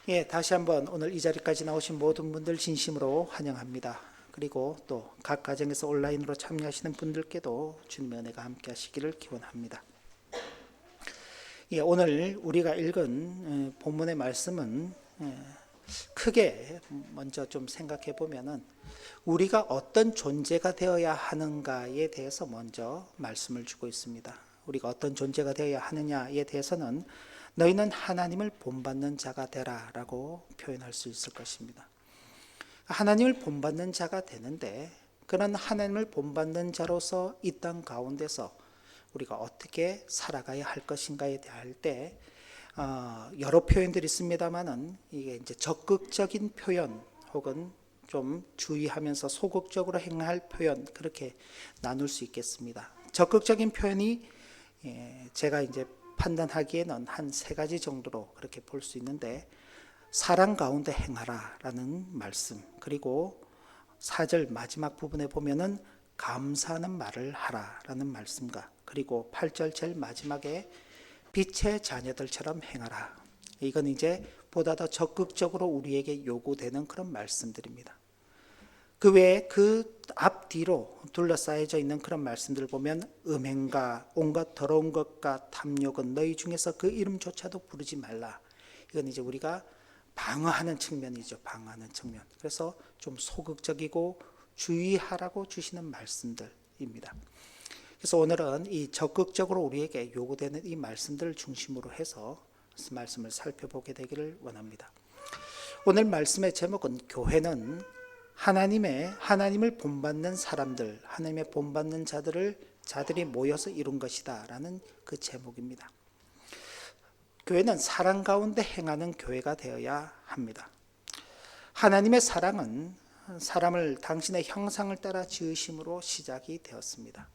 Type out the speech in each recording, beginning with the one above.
예, 다시 한번 오늘 이 자리까지 나오신 모든 분들 진심으로 환영합니다. 그리고 또 각 가정에서 온라인으로 참여하시는 분들께도 주님의 은혜가 함께 하시기를 기원합니다. 예, 오늘 우리가 읽은 본문의 말씀은 크게 먼저 좀 생각해 보면은 우리가 어떤 존재가 되어야 하는가에 대해서 먼저 말씀을 주고 있습니다. 우리가 어떤 존재가 되어야 하느냐에 대해서는 너희는 하나님을 본받는 자가 되라 라고 표현할 수 있을 것입니다. 하나님을 본받는 자가 되는데, 그런 하나님을 본받는 자로서 이 땅 가운데서 우리가 어떻게 살아가야 할 것인가에 대할 때 여러 표현들이 있습니다만은 이게 이제 적극적인 표현 혹은 좀 주의하면서 소극적으로 행할 표현, 그렇게 나눌 수 있겠습니다. 적극적인 표현이 제가 이제 판단하기에는 한 세 가지 정도로 그렇게 볼 수 있는데, 사랑 가운데 행하라 라는 말씀, 그리고 4절 마지막 부분에 보면은 감사하는 말을 하라 라는 말씀과, 그리고 8절 제일 마지막에 빛의 자녀들처럼 행하라. 이건 이제 보다 더 적극적으로 우리에게 요구되는 그런 말씀들입니다. 그 외에 그 앞뒤로 둘러싸여져 있는 그런 말씀들을 보면 음행과 온갖 더러운 것과 탐욕은 너희 중에서 그 이름조차도 부르지 말라. 이건 이제 우리가 방어하는 측면이죠. 방어하는 측면. 그래서 좀 소극적이고 주의하라고 주시는 말씀들입니다. 그래서 오늘은 이 적극적으로 우리에게 요구되는 이 말씀들을 중심으로 해서 말씀을 살펴보게 되기를 원합니다. 오늘 말씀의 제목은 교회는 하나님을 본받는 사람들, 하나님의 본받는 자들이 모여서 이룬 것이다 라는 그 제목입니다. 교회는 사랑 가운데 행하는 교회가 되어야 합니다. 하나님의 사랑은 사람을 당신의 형상을 따라 지으심으로 시작이 되었습니다.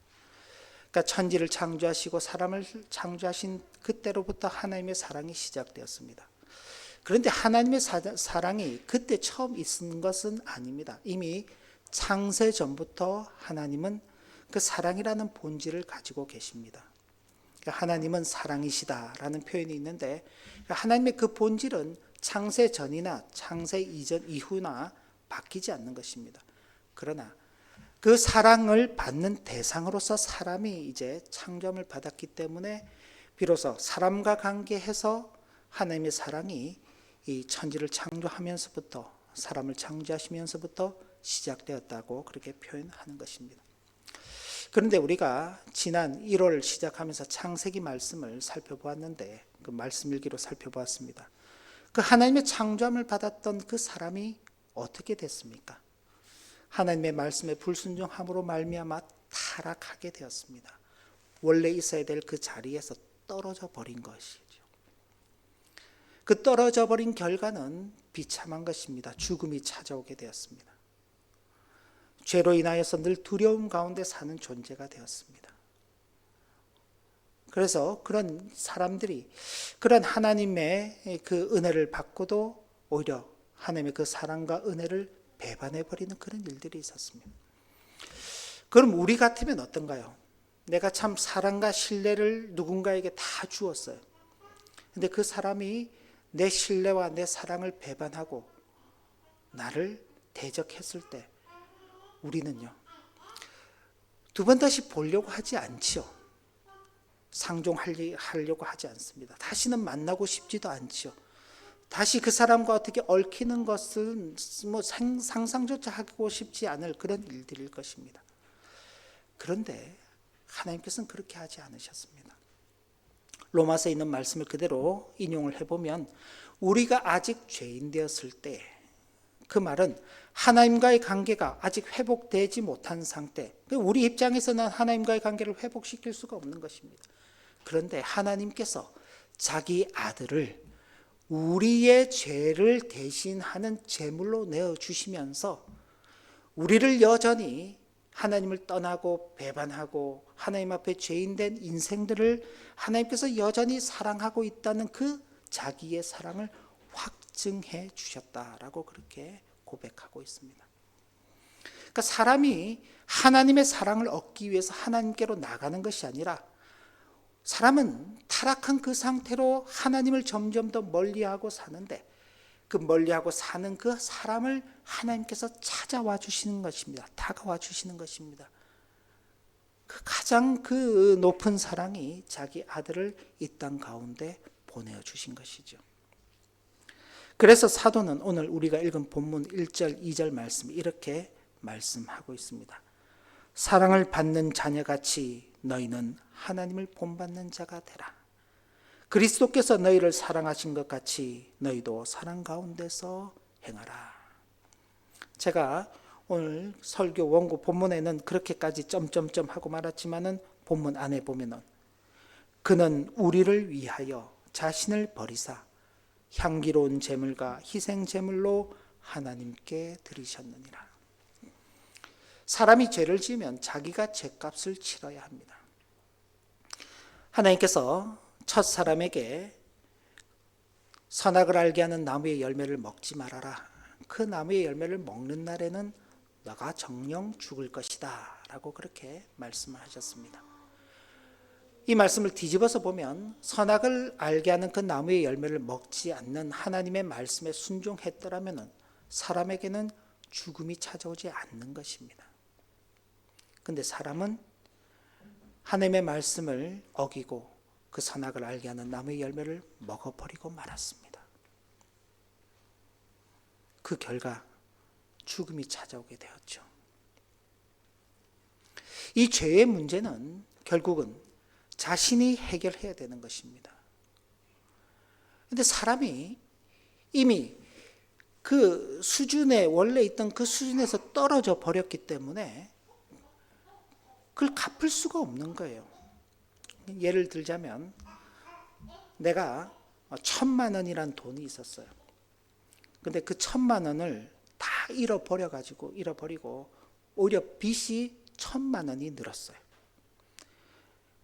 그러니까 천지를 창조하시고 사람을 창조하신 그때로부터 하나님의 사랑이 시작되었습니다. 그런데 하나님의 사랑이 그때 처음 있은 것은 아닙니다. 이미 창세 전부터 하나님은 그 사랑이라는 본질을 가지고 계십니다. 하나님은 사랑이시다라는 표현이 있는데, 하나님의 그 본질은 창세 전이나 창세 이전 이후나 바뀌지 않는 것입니다. 그러나 그 사랑을 받는 대상으로서 사람이 이제 창조함을 받았기 때문에 비로소 사람과 관계해서 하나님의 사랑이 이 천지를 창조하면서부터, 사람을 창조하시면서부터 시작되었다고 그렇게 표현하는 것입니다. 그런데 우리가 지난 1월 시작하면서 창세기 말씀을 살펴보았는데, 그 말씀 일기로 살펴보았습니다. 그 하나님의 창조함을 받았던 그 사람이 어떻게 됐습니까? 하나님의 말씀에 불순종함으로 말미암아 타락하게 되었습니다. 원래 있어야 될 그 자리에서 떨어져 버린 것이죠. 그 떨어져 버린 결과는 비참한 것입니다. 죽음이 찾아오게 되었습니다. 죄로 인하여서 늘 두려움 가운데 사는 존재가 되었습니다. 그래서 그런 사람들이 그런 하나님의 그 은혜를 받고도 오히려 하나님의 그 사랑과 은혜를 배반해버리는 그런 일들이 있었습니다. 그럼 우리 같으면 어떤가요? 내가 참 사랑과 신뢰를 누군가에게 다 주었어요. 근데 그 사람이 내 신뢰와 내 사랑을 배반하고 나를 대적했을 때 우리는요, 두 번 다시 보려고 하지 않지요. 상종하려고 하지 않습니다. 다시는 만나고 싶지도 않지요. 다시 그 사람과 어떻게 얽히는 것은 상상조차 하고 싶지 않을 그런 일들일 것입니다. 그런데 하나님께서는 그렇게 하지 않으셨습니다. 로마서에 있는 말씀을 그대로 인용을 해보면, 우리가 아직 죄인 되었을 때, 그 말은 하나님과의 관계가 아직 회복되지 못한 상태, 우리 입장에서는 하나님과의 관계를 회복시킬 수가 없는 것입니다. 그런데 하나님께서 자기 아들을 우리의 죄를 대신하는 제물로 내어주시면서 우리를 여전히 하나님을 떠나고 배반하고 하나님 앞에 죄인된 인생들을 하나님께서 여전히 사랑하고 있다는 그 자기의 사랑을 확증해 주셨다라고 그렇게 고백하고 있습니다. 그러니까 사람이 하나님의 사랑을 얻기 위해서 하나님께로 나가는 것이 아니라, 사람은 타락한 그 상태로 하나님을 점점 더 멀리하고 사는데, 그 멀리하고 사는 그 사람을 하나님께서 찾아와 주시는 것입니다. 다가와 주시는 것입니다. 그 가장 그 높은 사랑이 자기 아들을 이 땅 가운데 보내어 주신 것이죠. 그래서 사도는 오늘 우리가 읽은 본문 1절, 2절 말씀 이렇게 말씀하고 있습니다. 사랑을 받는 자녀같이 너희는 하나님을 본받는 자가 되라. 그리스도께서 너희를 사랑하신 것 같이 너희도 사랑 가운데서 행하라. 제가 오늘 설교 원고 본문에는 그렇게까지 점점점 하고 말았지만은 본문 안에 보면은 그는 우리를 위하여 자신을 버리사 향기로운 제물과 희생 제물로 하나님께 드리셨느니라. 사람이 죄를 지으면 자기가 죄값을 치러야 합니다. 하나님께서 첫 사람에게 선악을 알게 하는 나무의 열매를 먹지 말아라. 그 나무의 열매를 먹는 날에는 너가 정령 죽을 것이다 라고 그렇게 말씀을 하셨습니다. 이 말씀을 뒤집어서 보면 선악을 알게 하는 그 나무의 열매를 먹지 않는 하나님의 말씀에 순종했더라면 사람에게는 죽음이 찾아오지 않는 것입니다. 그런데 사람은 하나님의 말씀을 어기고 그 선악을 알게 하는 나무의 열매를 먹어버리고 말았습니다. 그 결과 죽음이 찾아오게 되었죠. 이 죄의 문제는 결국은 자신이 해결해야 되는 것입니다. 그런데 사람이 이미 그 수준에 원래 있던 그 수준에서 떨어져 버렸기 때문에 그걸 갚을 수가 없는 거예요. 예를 들자면 내가 1,000만 원이란 돈이 있었어요. 근데 그 1,000만 원을 다 잃어버리고 오히려 빚이 1,000만 원이 늘었어요.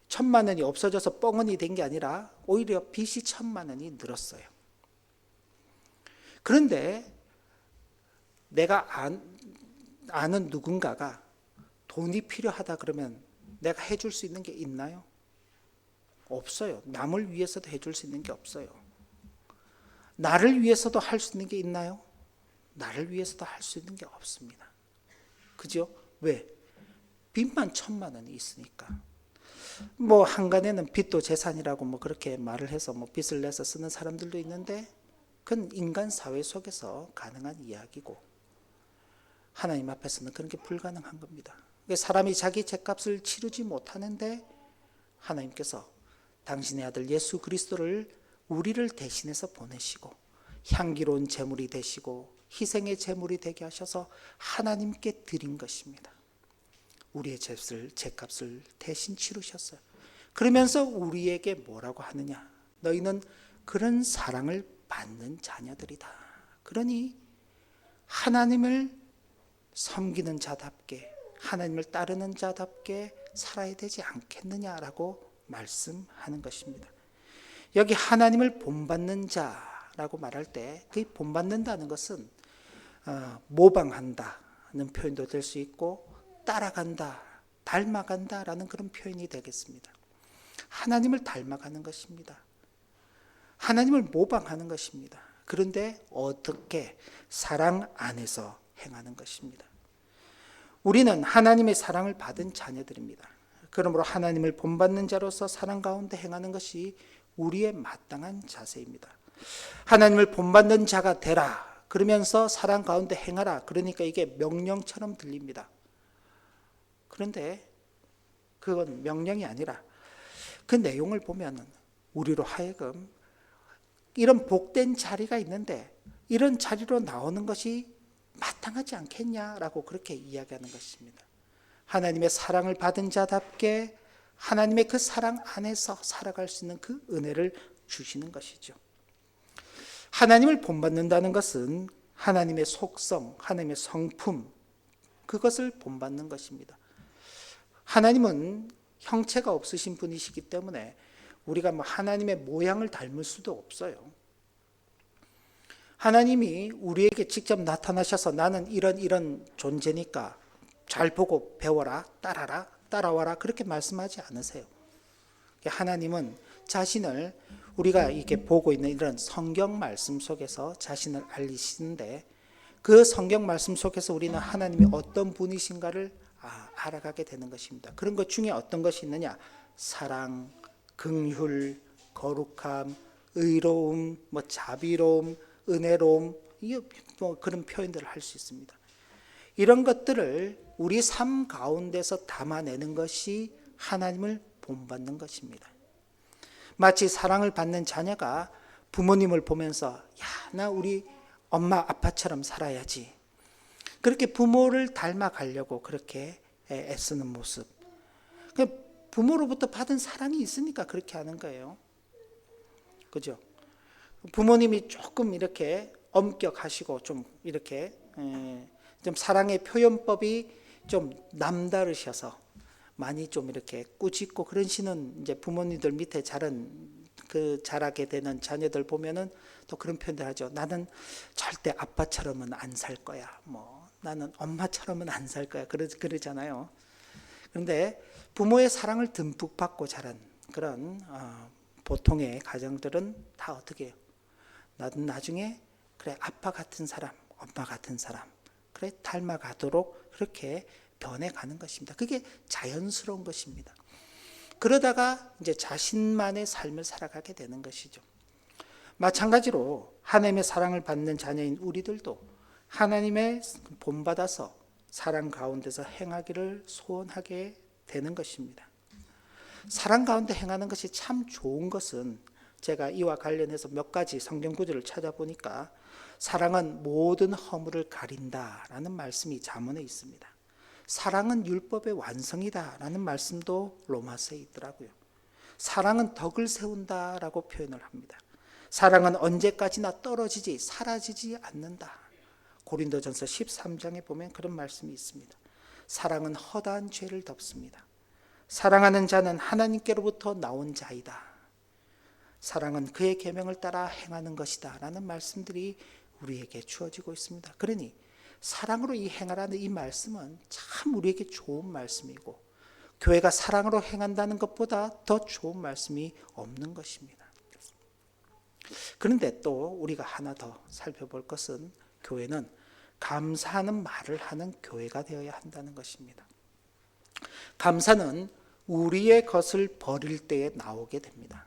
1,000만 원이 없어져서 뻥언이 된 게 아니라 오히려 빚이 1,000만 원이 늘었어요. 그런데 내가 아는 누군가가 돈이 필요하다 그러면 내가 해줄 수 있는 게 있나요? 없어요. 남을 위해서도 해줄 수 있는 게 없어요. 나를 위해서도 할 수 있는 게 있나요? 나를 위해서도 할 수 있는 게 없습니다. 그죠? 왜? 빚만 1,000만 원이 있으니까. 뭐 한간에는 빚도 재산이라고 뭐 그렇게 말을 해서 뭐 빚을 내서 쓰는 사람들도 있는데 그건 인간 사회 속에서 가능한 이야기고 하나님 앞에서는 그런 게 불가능한 겁니다. 사람이 자기 죄값을 치르지 못하는데 하나님께서 당신의 아들 예수 그리스도를 우리를 대신해서 보내시고 향기로운 제물이 되시고 희생의 제물이 되게 하셔서 하나님께 드린 것입니다. 우리의 죄값을 대신 치르셨어요. 그러면서 우리에게 뭐라고 하느냐? 너희는 그런 사랑을 받는 자녀들이다. 그러니 하나님을 섬기는 자답게 하나님을 따르는 자답게 살아야 되지 않겠느냐라고 말씀하는 것입니다. 여기 하나님을 본받는 자라고 말할 때 그 본받는다는 것은 모방한다는 표현도 될 수 있고 따라간다, 닮아간다라는 그런 표현이 되겠습니다. 하나님을 닮아가는 것입니다. 하나님을 모방하는 것입니다. 그런데 어떻게? 사랑 안에서 행하는 것입니다. 우리는 하나님의 사랑을 받은 자녀들입니다. 그러므로 하나님을 본받는 자로서 사랑 가운데 행하는 것이 우리의 마땅한 자세입니다. 하나님을 본받는 자가 되라. 그러면서 사랑 가운데 행하라. 그러니까 이게 명령처럼 들립니다. 그런데 그건 명령이 아니라 그 내용을 보면 우리로 하여금 이런 복된 자리가 있는데 이런 자리로 나오는 것이 마땅하지 않겠냐라고 그렇게 이야기하는 것입니다. 하나님의 사랑을 받은 자답게 하나님의 그 사랑 안에서 살아갈 수 있는 그 은혜를 주시는 것이죠. 하나님을 본받는다는 것은 하나님의 속성, 하나님의 성품, 그것을 본받는 것입니다. 하나님은 형체가 없으신 분이시기 때문에 우리가 뭐 하나님의 모양을 닮을 수도 없어요. 하나님이 우리에게 직접 나타나셔서 나는 이런 존재니까 잘 보고 배워라, 따라와라 그렇게 말씀하지 않으세요. 하나님은 자신을 우리가 이렇게 보고 있는 이런 성경 말씀 속에서 자신을 알리시는데 그 성경 말씀 속에서 우리는 하나님이 어떤 분이신가를 알아가게 되는 것입니다. 그런 것 중에 어떤 것이 있느냐? 사랑, 긍휼, 거룩함, 의로움, 자비로움, 은혜로움, 그런 표현들을 할 수 있습니다. 이런 것들을 우리 삶 가운데서 담아내는 것이 하나님을 본받는 것입니다. 마치 사랑을 받는 자녀가 부모님을 보면서 나 우리 엄마 아빠처럼 살아야지, 그렇게 부모를 닮아가려고 그렇게 애쓰는 모습, 부모로부터 받은 사랑이 있으니까 그렇게 하는 거예요. 그죠? 부모님이 조금 이렇게 엄격하시고 좀 이렇게 좀 사랑의 표현법이 좀 남다르셔서 많이 좀 이렇게 꾸짖고 그러시는 이제 부모님들 밑에 자라게 되는 자녀들 보면은 또 그런 표현들 하죠. 나는 절대 아빠처럼은 안 살 거야. 나는 엄마처럼은 안 살 거야. 그러잖아요. 그런데 부모의 사랑을 듬뿍 받고 자란 그런 보통의 가정들은 다 어떻게 해요? 나도 나중에 그래 아빠 같은 사람, 엄마 같은 사람, 그래 닮아가도록 그렇게 변해가는 것입니다. 그게 자연스러운 것입니다. 그러다가 이제 자신만의 삶을 살아가게 되는 것이죠. 마찬가지로 하나님의 사랑을 받는 자녀인 우리들도 하나님의 본받아서 사랑 가운데서 행하기를 소원하게 되는 것입니다. 사랑 가운데 행하는 것이 참 좋은 것은 제가 이와 관련해서 몇 가지 성경 구절을 찾아보니까 사랑은 모든 허물을 가린다라는 말씀이 잠언에 있습니다. 사랑은 율법의 완성이다라는 말씀도 로마서에 있더라고요. 사랑은 덕을 세운다라고 표현을 합니다. 사랑은 언제까지나 떨어지지 사라지지 않는다. 고린도전서 13장에 보면 그런 말씀이 있습니다. 사랑은 허다한 죄를 덮습니다. 사랑하는 자는 하나님께로부터 나온 자이다. 사랑은 그의 계명을 따라 행하는 것이다 라는 말씀들이 우리에게 주어지고 있습니다. 그러니 사랑으로 이 행하라는 이 말씀은 참 우리에게 좋은 말씀이고, 교회가 사랑으로 행한다는 것보다 더 좋은 말씀이 없는 것입니다. 그런데 또 우리가 하나 더 살펴볼 것은 교회는 감사하는 말을 하는 교회가 되어야 한다는 것입니다. 감사는 우리의 것을 버릴 때에 나오게 됩니다.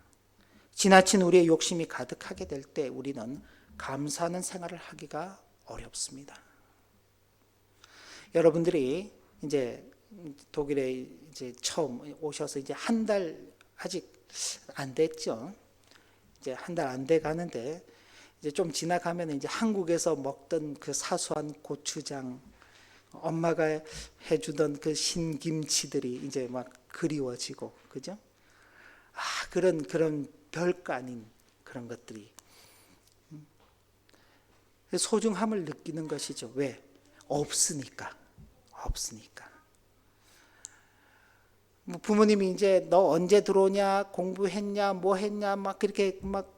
지나친 우리의 욕심이 가득하게 될 때 우리는 감사하는 생활을 하기가 어렵습니다. 여러분들이 이제 독일에 이제 처음 오셔서 이제 한 달 아직 안 됐죠. 이제 한 달 안 돼 가는데 이제 좀 지나가면 이제 한국에서 먹던 그 사소한 고추장, 엄마가 해주던 그 신김치들이 이제 막 그리워지고, 그죠? 그런 별거 아닌 그런 것들이 소중함을 느끼는 것이죠. 왜? 없으니까. 부모님이 이제 너 언제 들어오냐, 공부했냐, 뭐 했냐, 막 그렇게 막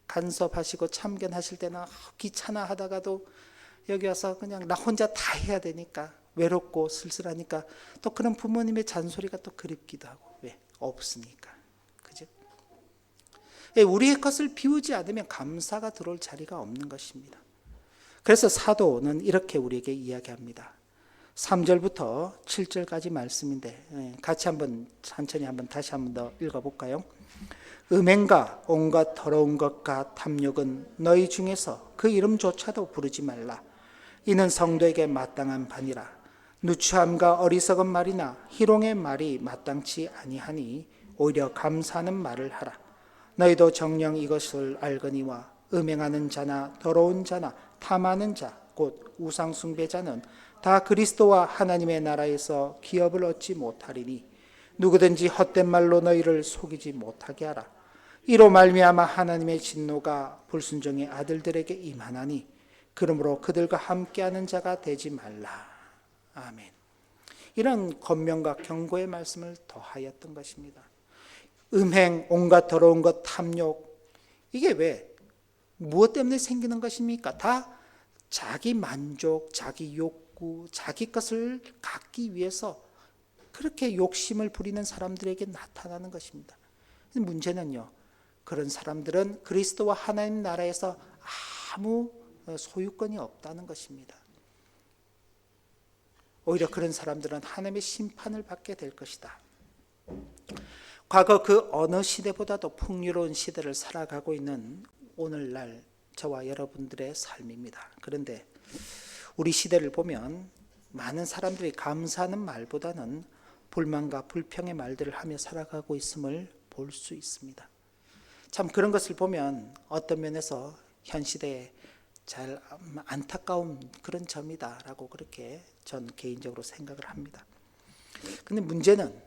간섭하시고 참견하실 때는 귀찮아 하다가도 여기 와서 그냥 나 혼자 다 해야 되니까 외롭고 쓸쓸하니까 또 그런 부모님의 잔소리가 또 그립기도 하고. 왜? 없으니까. 그죠? 우리의 것을 비우지 않으면 감사가 들어올 자리가 없는 것입니다. 그래서 사도는 이렇게 우리에게 이야기합니다. 3절부터 7절까지 말씀인데 같이 천천히 다시 한번 더 읽어볼까요? 음행과 온갖 더러운 것과 탐욕은 너희 중에서 그 이름조차도 부르지 말라. 이는 성도에게 마땅한 바니라. 누추함과 어리석은 말이나 희롱의 말이 마땅치 아니하니 오히려 감사하는 말을 하라. 너희도 정녕 이것을 알거니와 음행하는 자나 더러운 자나 탐하는 자 곧 우상 숭배자는 다 그리스도와 하나님의 나라에서 기업을 얻지 못하리니 누구든지 헛된 말로 너희를 속이지 못하게 하라. 이로 말미암아 하나님의 진노가 불순종의 아들들에게 임하나니 그러므로 그들과 함께하는 자가 되지 말라. 아멘. 이런 권면과 경고의 말씀을 더하였던 것입니다. 음행, 온갖 더러운 것, 탐욕, 이게 왜 무엇 때문에 생기는 것입니까? 다 자기 만족, 자기 욕구, 자기 것을 갖기 위해서 그렇게 욕심을 부리는 사람들에게 나타나는 것입니다. 문제는요, 그런 사람들은 그리스도와 하나님 나라에서 아무 소유권이 없다는 것입니다. 오히려 그런 사람들은 하나님의 심판을 받게 될 것이다. 과거 그 어느 시대보다도 풍요로운 시대를 살아가고 있는 오늘날 저와 여러분들의 삶입니다. 그런데 우리 시대를 보면 많은 사람들이 감사하는 말보다는 불만과 불평의 말들을 하며 살아가고 있음을 볼 수 있습니다. 참 그런 것을 보면 어떤 면에서 현 시대에 잘 안타까운 그런 점이다라고 그렇게 전 개인적으로 생각을 합니다. 근데 문제는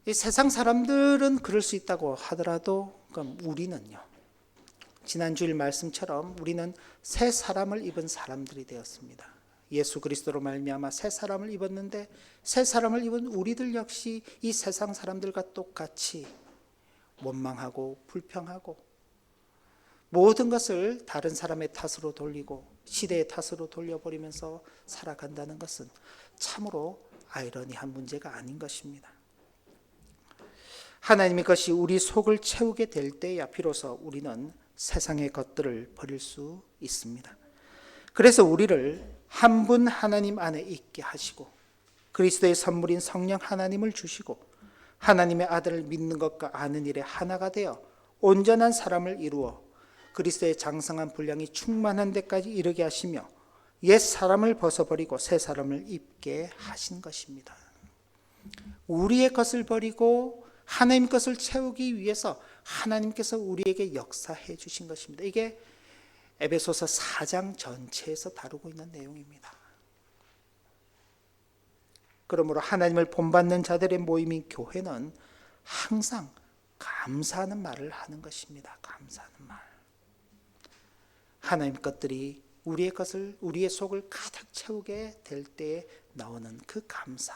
이 세상 사람들은 그럴 수 있다고 하더라도 그럼 우리는요. 지난주일 말씀처럼 우리는 새 사람을 입은 사람들이 되었습니다. 예수 그리스도로 말미암아 새 사람을 입었는데 새 사람을 입은 우리들 역시 이 세상 사람들과 똑같이 원망하고 불평하고 모든 것을 다른 사람의 탓으로 돌리고 시대의 탓으로 돌려버리면서 살아간다는 것은 참으로 아이러니한 문제가 아닌 것입니다. 하나님의 것이 우리 속을 채우게 될 때야 비로소 우리는 세상의 것들을 버릴 수 있습니다. 그래서 우리를 한 분 하나님 안에 있게 하시고 그리스도의 선물인 성령 하나님을 주시고 하나님의 아들을 믿는 것과 아는 일에 하나가 되어 온전한 사람을 이루어 그리스도의 장성한 분량이 충만한 데까지 이르게 하시며 옛 사람을 벗어버리고 새 사람을 입게 하신 것입니다. 우리의 것을 버리고 하나님 것을 채우기 위해서 하나님께서 우리에게 역사해 주신 것입니다. 이게 에베소서 4장 전체에서 다루고 있는 내용입니다. 그러므로 하나님을 본받는 자들의 모임인 교회는 항상 감사하는 말을 하는 것입니다. 감사하는 말. 하나님 것들이 우리의 것을 우리의 속을 가득 채우게 될 때에 나오는 그 감사.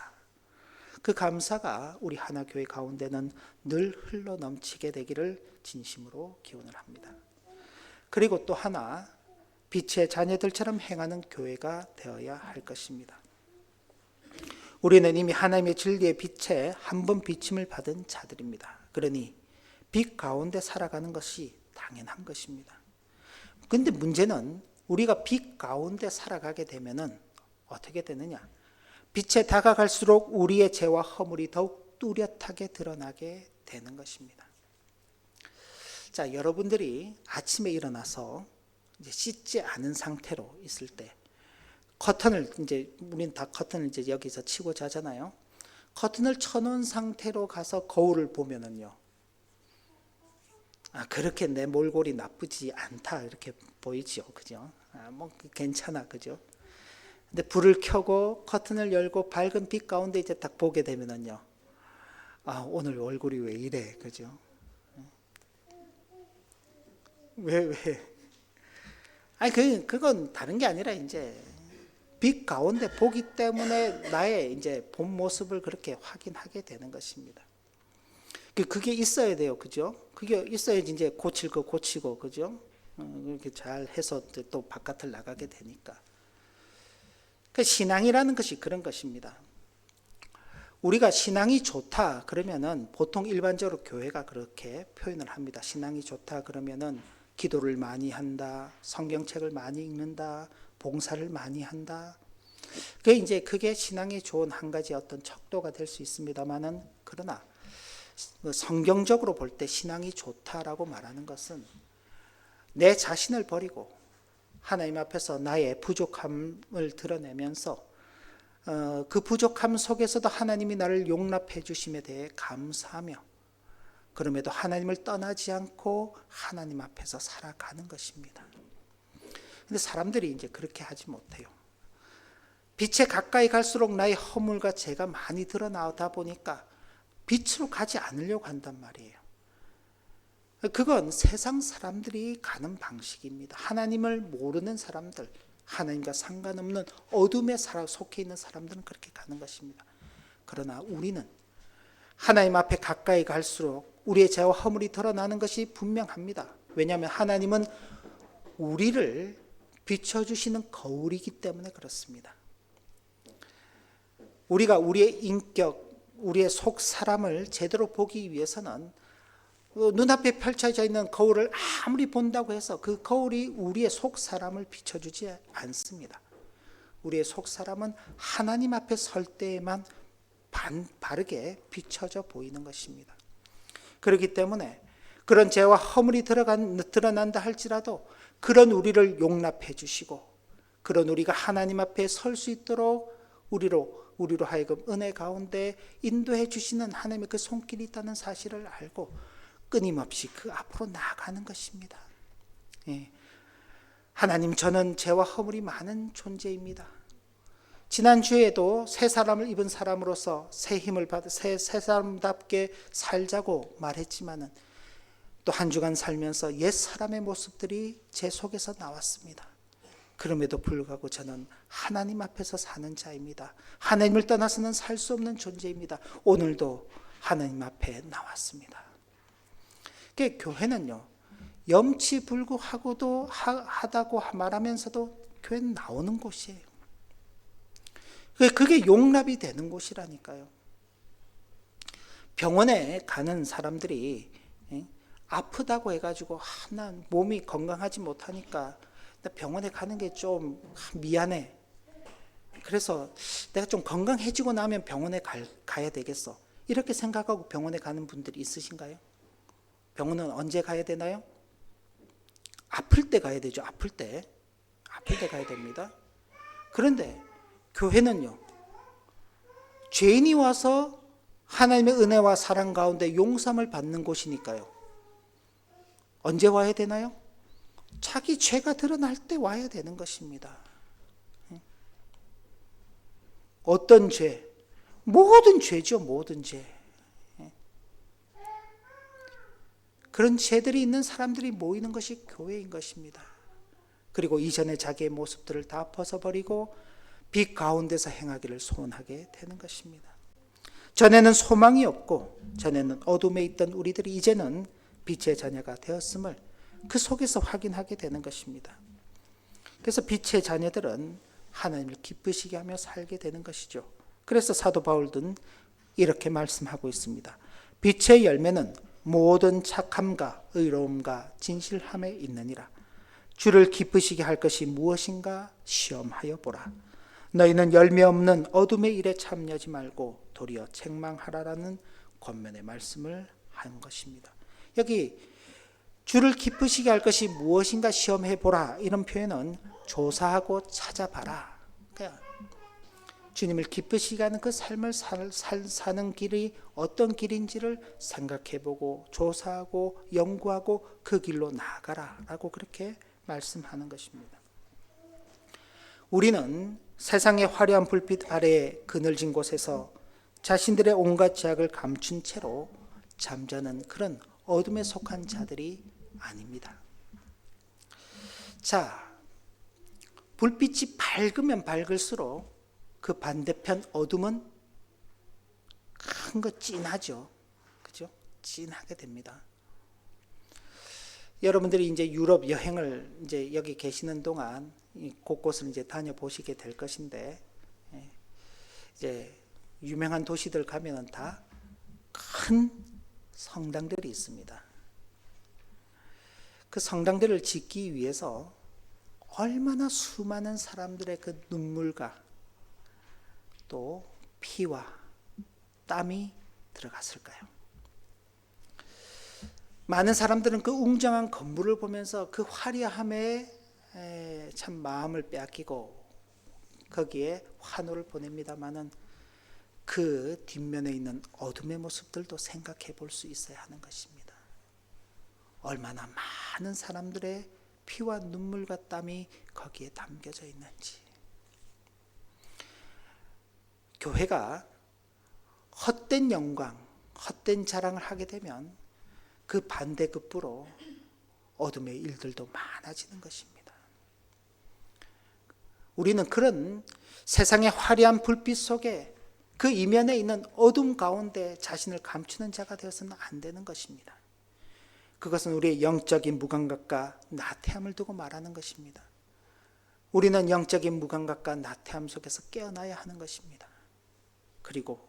그 감사가 우리 하나교회 가운데는 늘 흘러 넘치게 되기를 진심으로 기원을 합니다. 그리고 또 하나 빛의 자녀들처럼 행하는 교회가 되어야 할 것입니다. 우리는 이미 하나님의 진리의 빛에 한 번 비침을 받은 자들입니다. 그러니 빛 가운데 살아가는 것이 당연한 것입니다. 그런데 문제는 우리가 빛 가운데 살아가게 되면은 어떻게 되느냐? 빛에 다가갈수록 우리의 죄와 허물이 더욱 뚜렷하게 드러나게 되는 것입니다. 자, 여러분들이 아침에 일어나서 이제 씻지 않은 상태로 있을 때 커튼을 이제 우리는 다 커튼을 이제 여기서 치고 자잖아요. 커튼을 쳐놓은 상태로 가서 거울을 보면은요. 그렇게 내 몰골이 나쁘지 않다 이렇게 보이죠, 그죠? 뭐 괜찮아, 그죠? 근데 불을 켜고 커튼을 열고 밝은 빛 가운데 이제 딱 보게 되면은요. 오늘 얼굴이 왜 이래, 그죠? 왜? 그건 다른 게 아니라 이제 빛 가운데 보기 때문에 나의 이제 본 모습을 그렇게 확인하게 되는 것입니다. 그게 있어야 돼요, 그죠? 그게 있어야지 이제 고칠 거 고치고, 그죠? 그렇게 잘 해서 또 바깥을 나가게 되니까. 그 신앙이라는 것이 그런 것입니다. 우리가 신앙이 좋다 그러면은 보통 일반적으로 교회가 그렇게 표현을 합니다. 신앙이 좋다 그러면은 기도를 많이 한다, 성경책을 많이 읽는다, 봉사를 많이 한다. 그게 신앙이 좋은 한 가지 어떤 척도가 될 수 있습니다만은 그러나 성경적으로 볼 때 신앙이 좋다라고 말하는 것은 내 자신을 버리고 하나님 앞에서 나의 부족함을 드러내면서 그 부족함 속에서도 하나님이 나를 용납해 주심에 대해 감사하며 그럼에도 하나님을 떠나지 않고 하나님 앞에서 살아가는 것입니다. 근데 사람들이 이제 그렇게 하지 못해요. 빛에 가까이 갈수록 나의 허물과 죄가 많이 드러나다 보니까 빛으로 가지 않으려고 한단 말이에요. 그건 세상 사람들이 가는 방식입니다. 하나님을 모르는 사람들, 하나님과 상관없는 어둠에 속해 있는 사람들은 그렇게 가는 것입니다. 그러나 우리는 하나님 앞에 가까이 갈수록 우리의 죄와 허물이 드러나는 것이 분명합니다. 왜냐하면 하나님은 우리를 비춰주시는 거울이기 때문에 그렇습니다. 우리가 우리의 인격, 우리의 속 사람을 제대로 보기 위해서는 눈앞에 펼쳐져 있는 거울을 아무리 본다고 해서 그 거울이 우리의 속 사람을 비춰주지 않습니다. 우리의 속 사람은 하나님 앞에 설 때에만 바르게 비춰져 보이는 것입니다. 그렇기 때문에 그런 죄와 허물이 드러난다 할지라도 그런 우리를 용납해 주시고 그런 우리가 하나님 앞에 설 수 있도록 우리로 하여금 은혜 가운데 인도해 주시는 하나님의 그 손길이 있다는 사실을 알고 끊임없이 그 앞으로 나아가는 것입니다. 예. 하나님, 저는 죄와 허물이 많은 존재입니다. 지난주에도 새 사람을 입은 사람으로서 새 힘을 받아 새 사람답게 살자고 말했지만은 또 한 주간 살면서 옛 사람의 모습들이 제 속에서 나왔습니다. 그럼에도 불구하고 저는 하나님 앞에서 사는 자입니다. 하나님을 떠나서는 살 수 없는 존재입니다. 오늘도 하나님 앞에 나왔습니다. 교회는요, 염치불구하고도 하다고 말하면서도 교회는 나오는 곳이에요. 그게 용납이 되는 곳이라니까요. 병원에 가는 사람들이 아프다고 해가지고 난 몸이 건강하지 못하니까 병원에 가는 게 좀 미안해. 그래서 내가 좀 건강해지고 나면 병원에 가야 되겠어. 이렇게 생각하고 병원에 가는 분들이 있으신가요? 병원은 언제 가야 되나요? 아플 때 가야 되죠. 아플 때 가야 됩니다. 그런데 교회는요, 죄인이 와서 하나님의 은혜와 사랑 가운데 용서함을 받는 곳이니까요. 언제 와야 되나요? 자기 죄가 드러날 때 와야 되는 것입니다. 어떤 죄? 모든 죄죠. 모든 죄. 그런 죄들이 있는 사람들이 모이는 것이 교회인 것입니다. 그리고 이전의 자기의 모습들을 다 벗어버리고 빛 가운데서 행하기를 소원하게 되는 것입니다. 전에는 소망이 없고 전에는 어둠에 있던 우리들이 이제는 빛의 자녀가 되었음을 그 속에서 확인하게 되는 것입니다. 그래서 빛의 자녀들은 하나님을 기쁘시게 하며 살게 되는 것이죠. 그래서 사도 바울은 이렇게 말씀하고 있습니다. 빛의 열매는 모든 착함과 의로움과 진실함에 있느니라. 주를 기쁘시게 할 것이 무엇인가 시험하여 보라. 너희는 열매 없는 어둠의 일에 참여하지 말고 도리어 책망하라라는 권면의 말씀을 한 것입니다. 여기 주를 기쁘시게 할 것이 무엇인가 시험해 보라, 이런 표현은 조사하고 찾아봐라. 그러니까 주님을 기쁘시게 하는 그 삶을 사는 길이 어떤 길인지를 생각해보고 조사하고 연구하고 그 길로 나아가라라고 그렇게 말씀하는 것입니다. 우리는 세상의 화려한 불빛 아래 그늘진 곳에서 자신들의 온갖 죄악을 감춘 채로 잠자는 그런 어둠에 속한 자들이 아닙니다. 자, 불빛이 밝으면 밝을수록 그 반대편 어둠은 큰 거 진하죠. 그죠? 진하게 됩니다. 여러분들이 이제 유럽 여행을 이제 여기 계시는 동안 곳곳을 이제 다녀보시게 될 것인데, 이제 유명한 도시들 가면은 다 큰 성당들이 있습니다. 그 성당들을 짓기 위해서 얼마나 수많은 사람들의 그 눈물과 또 피와 땀이 들어갔을까요? 많은 사람들은 그 웅장한 건물을 보면서 그 화려함에 참 마음을 빼앗기고 거기에 환호를 보냅니다마는 그 뒷면에 있는 어둠의 모습들도 생각해 볼 수 있어야 하는 것입니다. 얼마나 많은 사람들의 피와 눈물과 땀이 거기에 담겨져 있는지. 교회가 헛된 영광, 헛된 자랑을 하게 되면 그 반대급부로 어둠의 일들도 많아지는 것입니다. 우리는 그런 세상의 화려한 불빛 속에 그 이면에 있는 어둠 가운데 자신을 감추는 자가 되어서는 안 되는 것입니다. 그것은 우리의 영적인 무감각과 나태함을 두고 말하는 것입니다. 우리는 영적인 무감각과 나태함 속에서 깨어나야 하는 것입니다. 그리고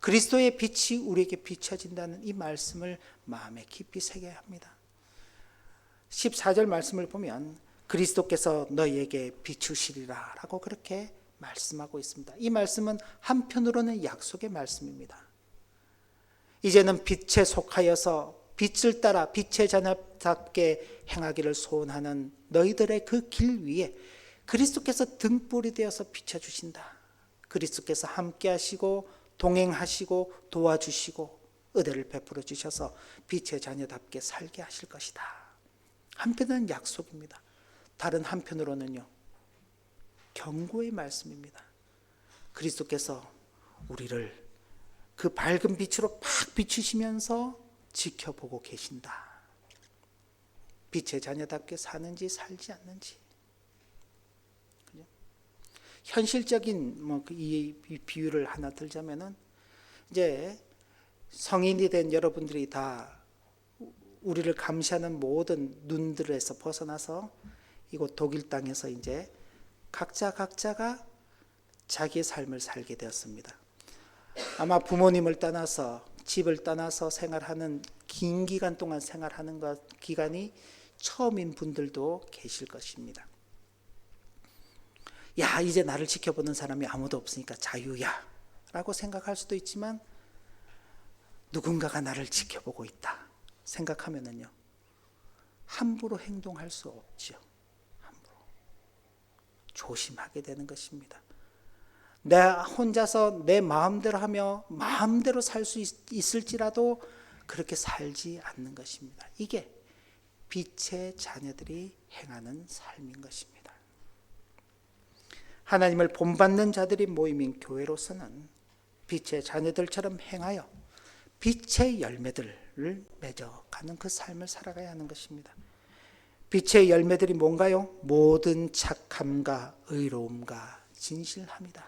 그리스도의 빛이 우리에게 비춰진다는 이 말씀을 마음에 깊이 새겨야 합니다. 14절 말씀을 보면 그리스도께서 너희에게 비추시리라 라고 그렇게 말씀하고 있습니다. 이 말씀은 한편으로는 약속의 말씀입니다. 이제는 빛에 속하여서 빛을 따라 빛의 자녀답게 행하기를 소원하는 너희들의 그 길 위에 그리스도께서 등불이 되어서 비춰주신다. 그리스도께서 함께 하시고 동행하시고 도와주시고 은혜를 베풀어 주셔서 빛의 자녀답게 살게 하실 것이다. 한편은 약속입니다. 다른 한편으로는요, 경고의 말씀입니다. 그리스도께서 우리를 그 밝은 빛으로 팍 비추시면서 지켜보고 계신다. 빛의 자녀답게 사는지 살지 않는지. 현실적인 이 비유를 하나 들자면은, 이제 성인이 된 여러분들이 다 우리를 감시하는 모든 눈들에서 벗어나서 이곳 독일 땅에서 이제 각자가 자기의 삶을 살게 되었습니다. 아마 부모님을 떠나서 집을 떠나서 생활하는 긴 기간 동안 생활하는 기간이 처음인 분들도 계실 것입니다. 야, 이제 나를 지켜보는 사람이 아무도 없으니까 자유야 라고 생각할 수도 있지만, 누군가가 나를 지켜보고 있다 생각하면은요, 함부로 행동할 수 없죠. 함부로 조심하게 되는 것입니다. 내 혼자서 내 마음대로 하며 마음대로 살 수 있을지라도 그렇게 살지 않는 것입니다. 이게 빛의 자녀들이 행하는 삶인 것입니다. 하나님을 본받는 자들이 모임인 교회로서는 빛의 자녀들처럼 행하여 빛의 열매들을 맺어가는 그 삶을 살아가야 하는 것입니다. 빛의 열매들이 뭔가요? 모든 착함과 의로움과 진실함이다.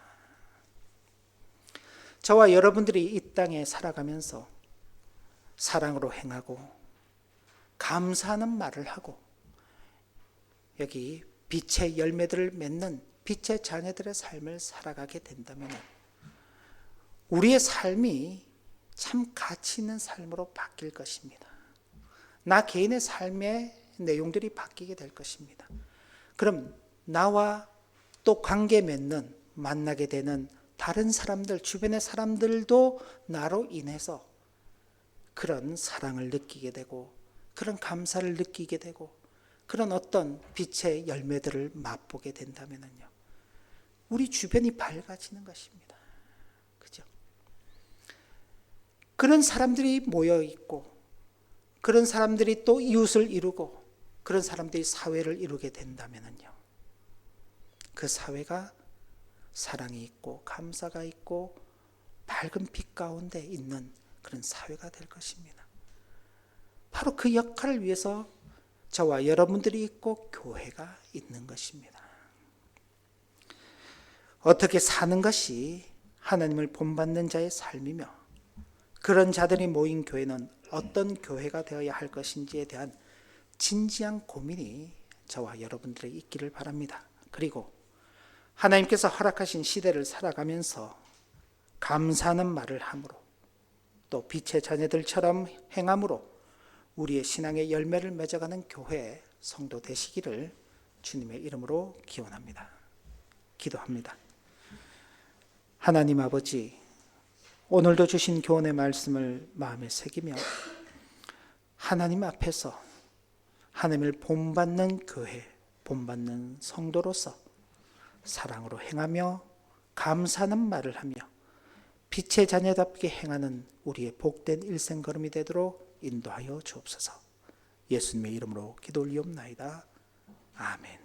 저와 여러분들이 이 땅에 살아가면서 사랑으로 행하고 감사하는 말을 하고 여기 빛의 열매들을 맺는 빛의 자녀들의 삶을 살아가게 된다면 우리의 삶이 참 가치 있는 삶으로 바뀔 것입니다. 나 개인의 삶의 내용들이 바뀌게 될 것입니다. 그럼 나와 또 관계 맺는, 만나게 되는 다른 사람들, 주변의 사람들도 나로 인해서 그런 사랑을 느끼게 되고 그런 감사를 느끼게 되고 그런 어떤 빛의 열매들을 맛보게 된다면요, 우리 주변이 밝아지는 것입니다. 그죠? 그런 사람들이 모여 있고 그런 사람들이 또 이웃을 이루고 그런 사람들이 사회를 이루게 된다면요, 그 사회가 사랑이 있고 감사가 있고 밝은 빛 가운데 있는 그런 사회가 될 것입니다. 바로 그 역할을 위해서 저와 여러분들이 있고 교회가 있는 것입니다. 어떻게 사는 것이 하나님을 본받는 자의 삶이며 그런 자들이 모인 교회는 어떤 교회가 되어야 할 것인지에 대한 진지한 고민이 저와 여러분들에게 있기를 바랍니다. 그리고 하나님께서 허락하신 시대를 살아가면서 감사하는 말을 함으로 또 빛의 자녀들처럼 행함으로 우리의 신앙의 열매를 맺어가는 교회 성도 되시기를 주님의 이름으로 기원합니다. 기도합니다. 하나님 아버지, 오늘도 주신 교훈의 말씀을 마음에 새기며 하나님 앞에서 하나님을 본받는 교회, 본받는 성도로서 사랑으로 행하며 감사하는 말을 하며 빛의 자녀답게 행하는 우리의 복된 일생 걸음이 되도록 인도하여 주옵소서. 예수님의 이름으로 기도 올리옵나이다. 아멘.